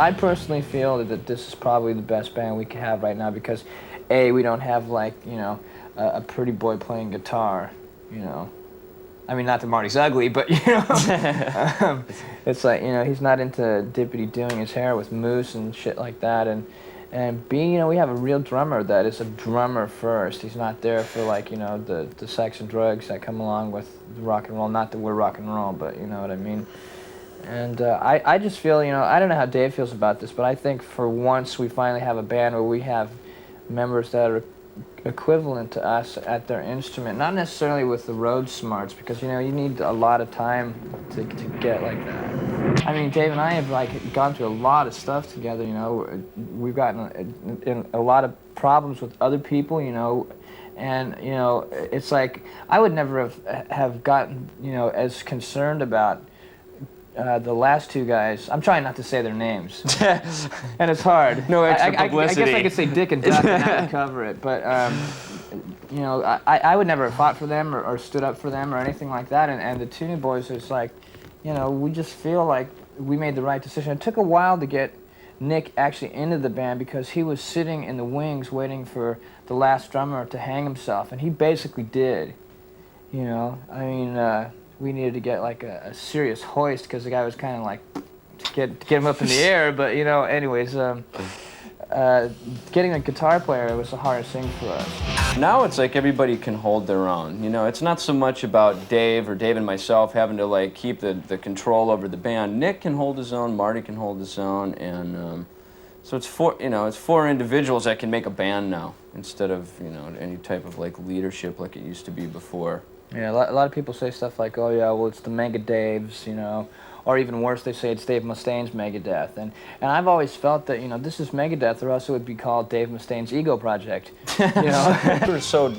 I personally feel that this is probably the best band we can have right now because, A, we don't have like, you know, a pretty boy playing guitar, you know. I mean, not that Marty's ugly, but, you know, it's like, you know, he's not into dippity doing his hair with mousse and shit like that. And B, you know, we have a real drummer that is a drummer first. He's not there for, like, you know, the sex and drugs that come along with the rock and roll. Not that we're rock and roll, but you know what I mean. And I just feel, you know, I don't know how Dave feels about this, but I think for once we finally have a band where we have members that are equivalent to us at their instrument, not necessarily with the road smarts, because you know you need a lot of time to get like that. I mean, Dave and I have like gone through a lot of stuff together. You know, we've gotten in a lot of problems with other people. You know, and you know it's like I would never have gotten, you know, as concerned about the last two guys. I'm trying not to say their names, and it's hard. No extra publicity. I guess I could say Dick and Duck and that would cover it, but you know, I would never have fought for them or stood up for them or anything like that. And the two new boys, it's like, you know, we just feel like we made the right decision. It took a while to get Nick actually into the band because he was sitting in the wings waiting for the last drummer to hang himself, and he basically did. You know, I mean. We needed to get like a serious hoist because the guy was kind of like to get him up in the air. But you know, anyways, getting a guitar player was the hardest thing for us. Now it's like everybody can hold their own. You know, it's not so much about Dave and myself having to like keep the control over the band. Nick can hold his own, Marty can hold his own, and so it's four individuals that can make a band now instead of, you know, any type of like leadership like it used to be before. Yeah, a lot of people say stuff like, oh yeah, well it's the Megadeaths, you know, or even worse, they say it's Dave Mustaine's Megadeth. And I've always felt that, you know, this is Megadeth, or else it would be called Dave Mustaine's Ego Project. You know? We're so,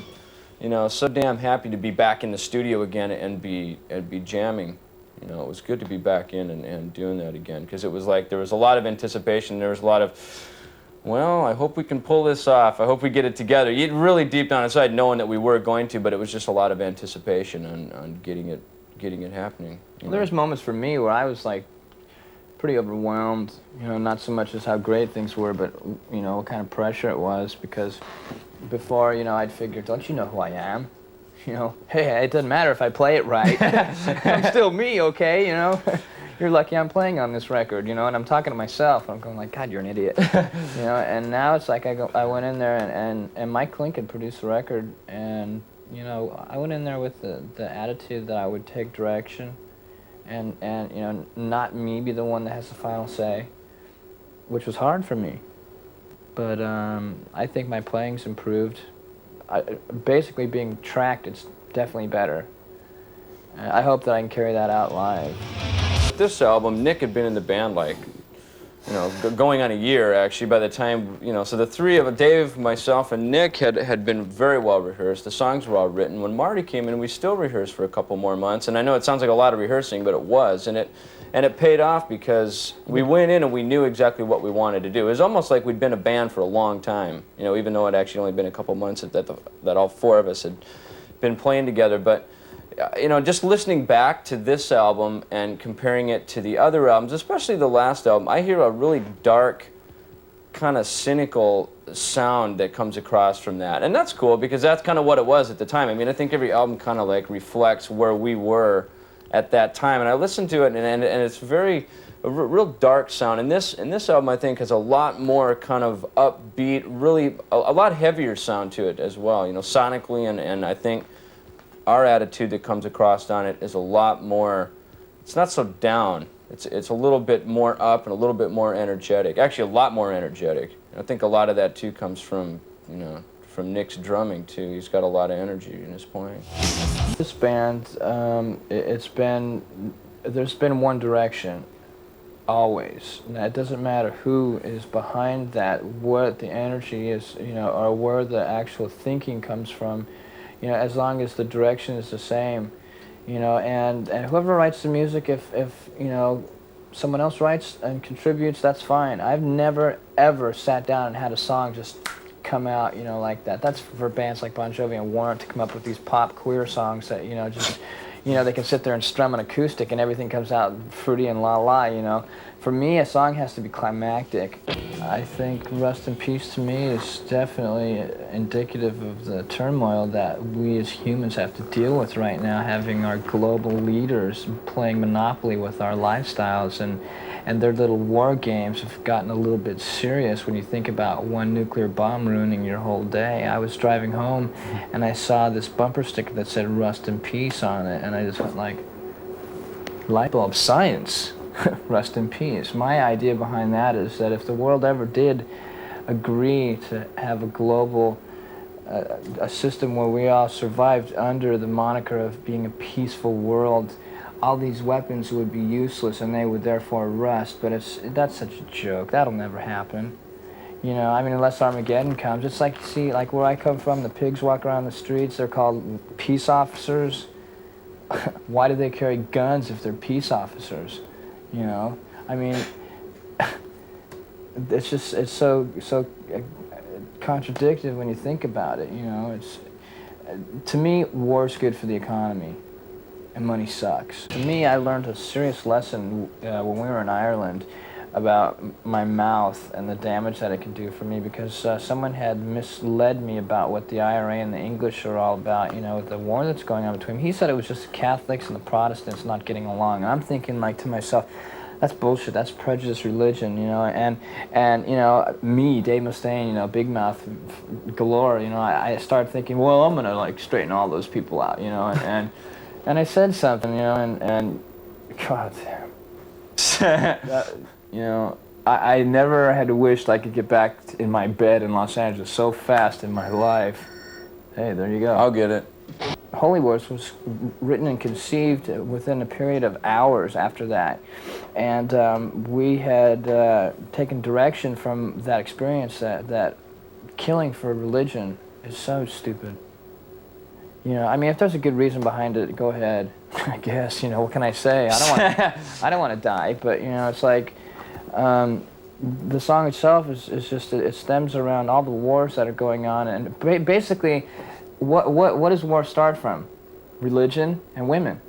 you know, so damn happy to be back in the studio again and be jamming. You know, it was good to be back in and doing that again, because it was like there was a lot of anticipation, there was a lot of, well, I hope we can pull this off. I hope we get it together. You really deep down inside knowing that we were going to, but it was just a lot of anticipation on getting it happening. Well, there was moments for me where I was like pretty overwhelmed. You know, not so much as how great things were, but you know what kind of pressure it was. Because before, you know, I'd figured, don't you know who I am? You know, hey, it doesn't matter if I play it right. I'm still me, okay? You know. You're lucky I'm playing on this record, you know, and I'm talking to myself. I'm going like, God, you're an idiot, you know. And now it's like I went in there and Mike Lincoln produced the record, and you know, I went in there with the attitude that I would take direction, and you know, not me be the one that has the final say, which was hard for me. But I think my playing's improved. Basically, being tracked, it's definitely better. I hope that I can carry that out live. This album, Nick had been in the band like, you know, going on a year actually by the time, you know, so the three of Dave, myself, and Nick had been very well rehearsed. The songs were all written. When Marty came in, we still rehearsed for a couple more months, and I know it sounds like a lot of rehearsing, but it was, and it paid off because we went in and we knew exactly what we wanted to do. It was almost like we'd been a band for a long time, you know, even though it actually only been a couple months that all four of us had been playing together. But you know, just listening back to this album and comparing it to the other albums, especially the last album, I hear a really dark, kind of cynical sound that comes across from that. And that's cool because that's kind of what it was at the time. I mean, I think every album kind of like reflects where we were at that time. And I listened to it and it's a real dark sound. And this album, I think, has a lot more kind of upbeat, really a lot heavier sound to it as well, you know, sonically, and I think our attitude that comes across on it is a lot more, it's not so down. It's a little bit more up and a little bit more energetic. Actually, a lot more energetic. And I think a lot of that, too, comes from, you know, from Nick's drumming, too. He's got a lot of energy in his playing. This band, there's been one direction, always. Now, it doesn't matter who is behind that, what the energy is, you know, or where the actual thinking comes from. You know, as long as the direction is the same, you know, and whoever writes the music, if you know, someone else writes and contributes, that's fine. I've never, ever sat down and had a song just come out, you know, like that. That's for bands like Bon Jovi and Warrant to come up with these pop queer songs that, you know, just, you know, they can sit there and strum an acoustic and everything comes out fruity and la-la, you know. For me, a song has to be climactic. I think Rust in Peace to me is definitely indicative of the turmoil that we as humans have to deal with right now, having our global leaders playing Monopoly with our lifestyles, and their little war games have gotten a little bit serious when you think about one nuclear bomb ruining your whole day. I was driving home and I saw this bumper sticker that said Rust in Peace on it, and I just went like, light bulb science. Rest in peace. My idea behind that is that if the world ever did agree to have a global a system where we all survived under the moniker of being a peaceful world, all these weapons would be useless and they would therefore rust. But that's such a joke. That'll never happen. You know, I mean, unless Armageddon comes. It's like, see, like where I come from, the pigs walk around the streets. They're called peace officers. Why do they carry guns if they're peace officers? You know, I mean, it's just, it's so contradictory when you think about it, you know. It's, to me, war's good for the economy, and money sucks. To me, I learned a serious lesson when we were in Ireland about my mouth and the damage that it can do for me, because someone had misled me about what the IRA and the English are all about, you know, with the war that's going on between them. He said it was just the Catholics and the Protestants not getting along, and I'm thinking like to myself, that's bullshit, that's prejudiced religion, you know, and you know, me, Dave Mustaine, you know, big mouth galore, you know, I started thinking, well, I'm gonna like straighten all those people out, you know, and I said something, you know, and God damn. You know, I never had wished I could get back in my bed in Los Angeles so fast in my life. Hey, there you go. I'll get it. Holy Wars was written and conceived within a period of hours after that. And we had taken direction from that experience that killing for religion is so stupid. You know, I mean, if there's a good reason behind it, go ahead. I guess, you know, what can I say? I don't want to die, but, you know, it's like, the song itself is just, it stems around all the wars that are going on, and basically, what does war start from? Religion and women.